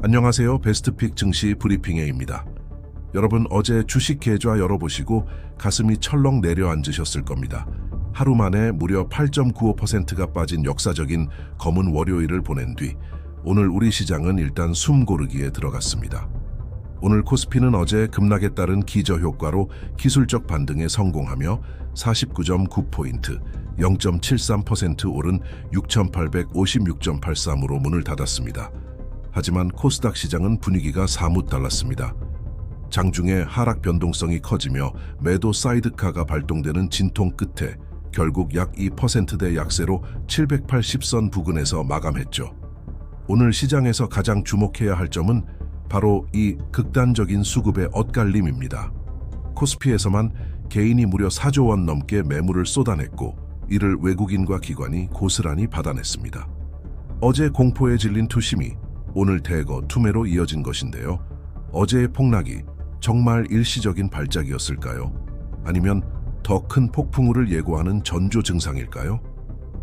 안녕하세요. 베스트픽 증시 브리핑회입니다. 여러분 어제 주식 계좌 열어보시고 가슴이 철렁 내려앉으셨을 겁니다. 하루 만에 무려 8.95%가 빠진 역사적인 검은 월요일을 보낸 뒤 오늘 우리 시장은 일단 숨 고르기에 들어갔습니다. 오늘 코스피는 어제 급락에 따른 기저효과로 기술적 반등에 성공하며 49.9포인트, 0.73% 오른 6,856.83으로 문을 닫았습니다. 하지만 코스닥 시장은 분위기가 사뭇 달랐습니다. 장중에 하락 변동성이 커지며 매도 사이드카가 발동되는 진통 끝에 결국 약 2%대 약세로 780선 부근에서 마감했죠. 오늘 시장에서 가장 주목해야 할 점은 바로 이 극단적인 수급의 엇갈림입니다. 코스피에서만 개인이 무려 4조 원 넘게 매물을 쏟아냈고 이를 외국인과 기관이 고스란히 받아냈습니다. 어제 공포에 질린 투심이 오늘 대거 투매로 이어진 것인데요. 어제의 폭락이 정말 일시적인 발작이었을까요? 아니면 더 큰 폭풍우를 예고하는 전조 증상일까요?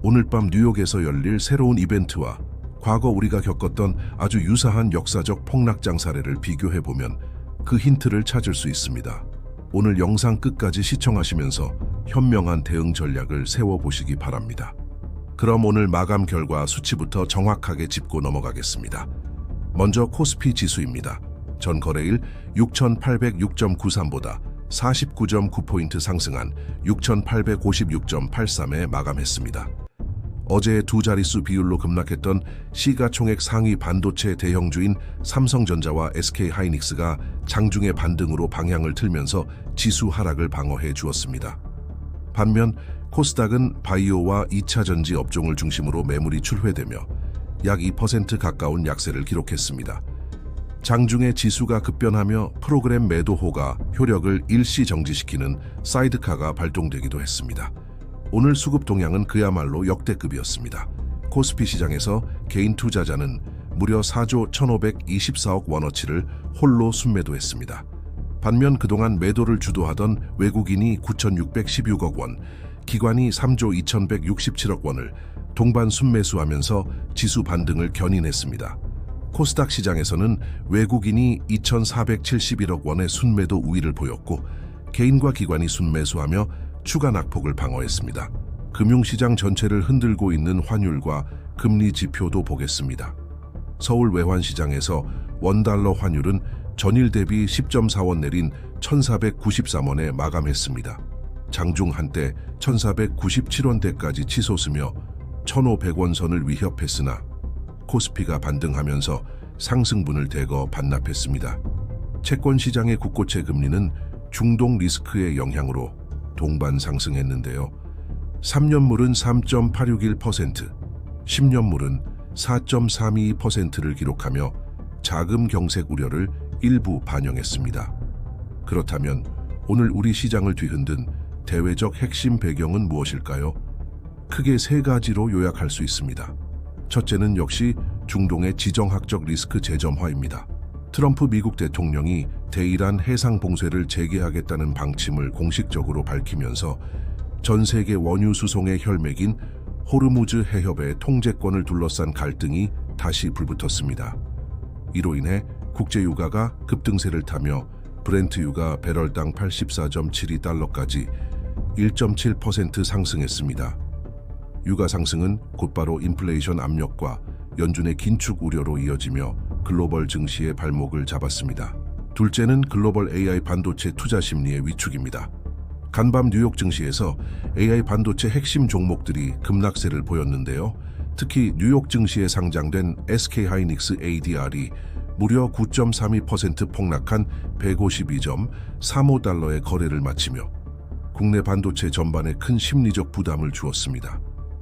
오늘 밤 뉴욕에서 열릴 새로운 이벤트와 과거 우리가 겪었던 아주 유사한 역사적 폭락장 사례를 비교해보면 그 힌트를 찾을 수 있습니다. 오늘 영상 끝까지 시청하시면서 현명한 대응 전략을 세워보시기 바랍니다. 그럼 오늘 마감 결과 수치부터 정확하게 짚고 넘어가겠습니다. 먼저 코스피 지수입니다. 전 거래일 6,806.93보다 49.9포인트 상승한 6,856.83에 마감했습니다. 어제 두 자릿수 비율로 급락했던 시가총액 상위 반도체 대형주인 삼성전자와 SK하이닉스가 장중의 반등으로 방향을 틀면서 지수 하락을 방어해 주었습니다. 반면 코스닥은 바이오와 2차전지 업종을 중심으로 매물이 출회되며 약 2% 가까운 약세를 기록했습니다. 장중에 지수가 급변하며 프로그램 매도호가 효력을 일시 정지시키는 사이드카가 발동되기도 했습니다. 오늘 수급 동향은 그야말로 역대급이었습니다. 코스피 시장에서 개인 투자자는 무려 4조 1,524억 원어치를 홀로 순매도했습니다. 반면 그동안 매도를 주도하던 외국인이 9,616억 원, 기관이 3조 2,167억 원을 동반 순매수하면서 지수 반등을 견인했습니다. 코스닥 시장에서는 외국인이 2,471억 원의 순매도 우위를 보였고 개인과 기관이 순매수하며 추가 낙폭을 방어했습니다. 금융시장 전체를 흔들고 있는 환율과 금리 지표도 보겠습니다. 서울 외환시장에서 원달러 환율은 전일 대비 10.4원 내린 1,493원에 마감했습니다. 장중 한때 1,497원대까지 치솟으며 1,500원 선을 위협했으나 코스피가 반등하면서 상승분을 대거 반납했습니다. 채권시장의 국고채 금리는 중동 리스크의 영향으로 동반 상승했는데요. 3년물은 3.861%, 10년물은 4.322%를 기록하며 자금 경색 우려를 일부 반영했습니다. 그렇다면 오늘 우리 시장을 뒤흔든 대외적 핵심 배경은 무엇일까요? 크게 세 가지로 요약할 수 있습니다. 첫째는 역시 중동의 지정학적 리스크 재점화입니다. 트럼프 미국 대통령이 대이란 해상 봉쇄를 재개하겠다는 방침을 공식적으로 밝히면서 전 세계 원유 수송의 혈맥인 호르무즈 해협의 통제권을 둘러싼 갈등이 다시 불붙었습니다. 이로 인해 국제유가가 급등세를 타며 브렌트유가 배럴당 84.72달러까지 1.7% 상승했습니다. 유가 상승은 곧바로 인플레이션 압력과 연준의 긴축 우려로 이어지며 글로벌 증시의 발목을 잡았습니다. 둘째는 글로벌 AI 반도체 투자 심리의 위축입니다. 간밤 뉴욕 증시에서 AI 반도체 핵심 종목들이 급락세를 보였는데요. 특히 뉴욕 증시에 상장된 SK하이닉스 ADR이 무려 9.32% 폭락한 152.35달러의 거래를 마치며 국내 반도체 전반에 큰 심리적 부담을 주었습니다.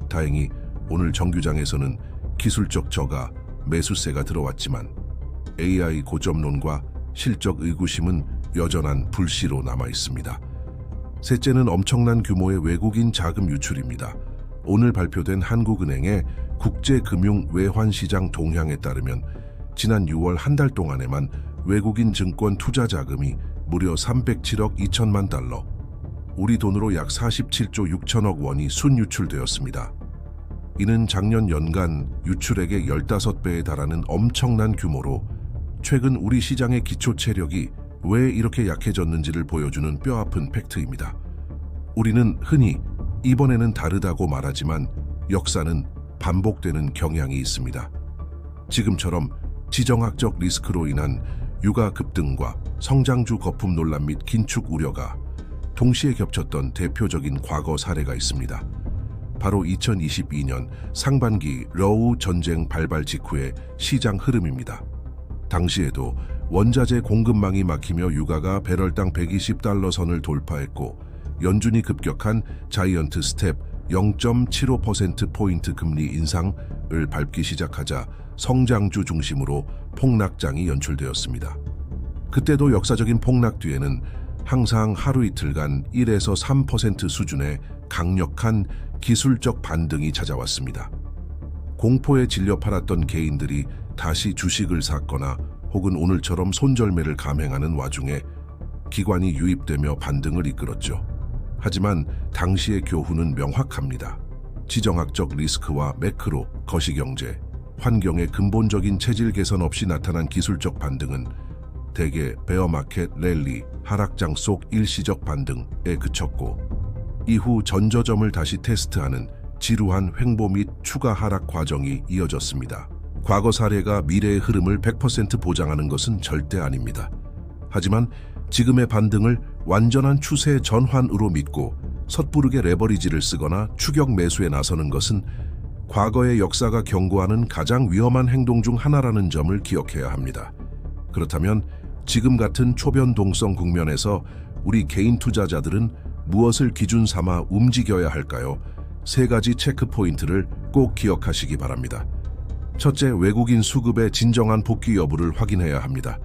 다행히 오늘 정규장에서는 기술적 저가, 매수세가 들어왔지만 AI 고점론과 실적 의구심은 여전한 불씨로 남아 있습니다. 셋째는 엄청난 규모의 외국인 자금 유출입니다. 오늘 발표된 한국은행의 국제금융 외환시장 동향에 따르면 지난 6월 한 달 동안에만 외국인 증권 투자 자금이 무려 307억 2천만 달러, 우리 돈으로 약 47조 6천억 원이 순유출되었습니다. 이는 작년 연간 유출액의 15배에 달하는 엄청난 규모로 최근 우리 시장의 기초 체력이 왜 이렇게 약해졌는지를 보여주는 뼈아픈 팩트입니다. 우리는 흔히 이번에는 다르다고 말하지만 역사는 반복되는 경향이 있습니다. 지금처럼 지정학적 리스크로 인한 유가 급등과 성장주 거품 논란 및 긴축 우려가 동시에 겹쳤던 대표적인 과거 사례가 있습니다. 바로 2022년 상반기 러우 전쟁 발발 직후의 시장 흐름입니다. 당시에도 원자재 공급망이 막히며 유가가 배럴당 120달러 선을 돌파했고 연준이 급격한 자이언트 스텝 0.75%포인트 금리 인상을 밟기 시작하자 성장주 중심으로 폭락장이 연출되었습니다. 그때도 역사적인 폭락 뒤에는 항상 하루 이틀간 1에서 3% 수준의 강력한 기술적 반등이 찾아왔습니다. 공포에 질려 팔았던 개인들이 다시 주식을 샀거나 혹은 오늘처럼 손절매를 감행하는 와중에 기관이 유입되며 반등을 이끌었죠. 하지만 당시의 교훈은 명확합니다. 지정학적 리스크와 매크로, 거시경제, 환경의 근본적인 체질 개선 없이 나타난 기술적 반등은 대개 베어마켓 랠리, 하락장 속 일시적 반등에 그쳤고 이후 전저점을 다시 테스트하는 지루한 횡보 및 추가 하락 과정이 이어졌습니다. 과거 사례가 미래의 흐름을 100% 보장하는 것은 절대 아닙니다. 하지만 지금의 반등을 완전한 추세 전환으로 믿고 섣부르게 레버리지를 쓰거나 추격 매수에 나서는 것은 과거의 역사가 경고하는 가장 위험한 행동 중 하나라는 점을 기억해야 합니다. 그렇다면 지금 같은 초변동성 국면에서 우리 개인 투자자들은 무엇을 기준 삼아 움직여야 할까요? 세 가지 체크 포인트를 꼭 기억하시기 바랍니다. 첫째, 외국인 수급의 진정한 복귀 여부를 확인해야 합니다.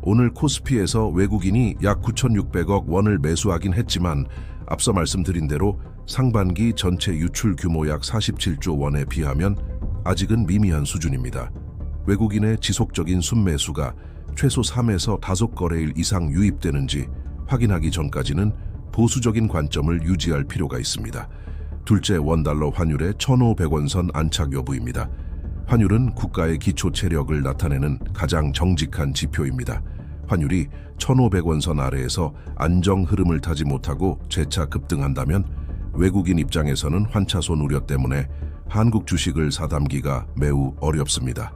오늘 코스피에서 외국인이 약 9,600억 원을 매수하긴 했지만 앞서 말씀드린 대로 상반기 전체 유출 규모 약 47조 원에 비하면 아직은 미미한 수준입니다. 외국인의 지속적인 순매수가 최소 3에서 5거래일 이상 유입되는지 확인하기 전까지는 보수적인 관점을 유지할 필요가 있습니다. 둘째, 원달러 환율의 1,500원 선 안착 여부입니다. 환율은 국가의 기초 체력을 나타내는 가장 정직한 지표입니다. 환율이 1,500원 선 아래에서 안정 흐름을 타지 못하고 재차 급등한다면 외국인 입장에서는 환차손 우려 때문에 한국 주식을 사담기가 매우 어렵습니다.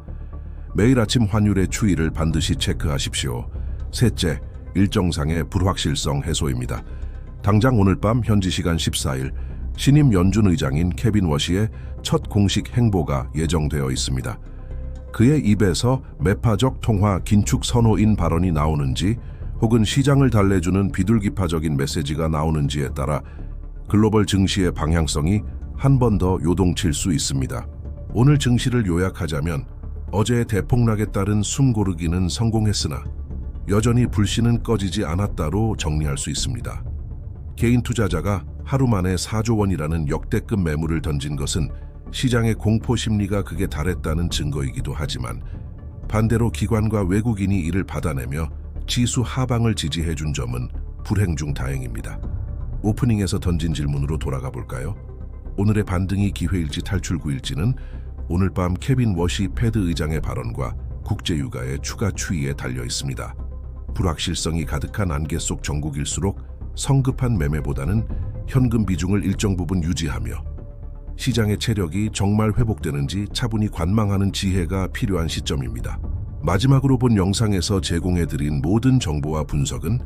매일 아침 환율의 추이를 반드시 체크하십시오. 셋째, 일정상의 불확실성 해소입니다. 당장 오늘 밤 현지 시간 14일 신임 연준 의장인 케빈 워시의 첫 공식 행보가 예정되어 있습니다. 그의 입에서 매파적 통화 긴축 선호인 발언이 나오는지 혹은 시장을 달래주는 비둘기파적인 메시지가 나오는지에 따라 글로벌 증시의 방향성이 한 번 더 요동칠 수 있습니다. 오늘 증시를 요약하자면 어제의 대폭락에 따른 숨 고르기는 성공했으나 여전히 불씨는 꺼지지 않았다로 정리할 수 있습니다. 개인 투자자가 하루 만에 4조 원이라는 역대급 매물을 던진 것은 시장의 공포 심리가 극에 달했다는 증거이기도 하지만 반대로 기관과 외국인이 이를 받아내며 지수 하방을 지지해준 점은 불행 중 다행입니다. 오프닝에서 던진 질문으로 돌아가 볼까요? 오늘의 반등이 기회일지 탈출구일지는 오늘 밤 케빈 워시 패드 의장의 발언과 국제유가의 추가 추이에 달려 있습니다. 불확실성이 가득한 안개 속 정국일수록 성급한 매매보다는 현금 비중을 일정 부분 유지하며 시장의 체력이 정말 회복되는지 차분히 관망하는 지혜가 필요한 시점입니다. 마지막으로 본 영상에서 제공해드린 모든 정보와 분석은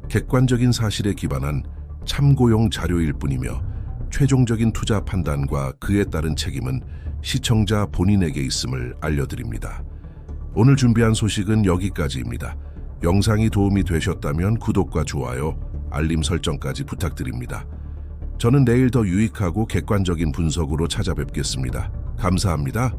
객관적인 사실에 기반한 참고용 자료일 뿐이며 최종적인 투자 판단과 그에 따른 책임은 시청자 본인에게 있음을 알려드립니다. 오늘 준비한 소식은 여기까지입니다. 영상이 도움이 되셨다면 구독과 좋아요, 알림 설정까지 부탁드립니다. 저는 내일 더 유익하고 객관적인 분석으로 찾아뵙겠습니다. 감사합니다.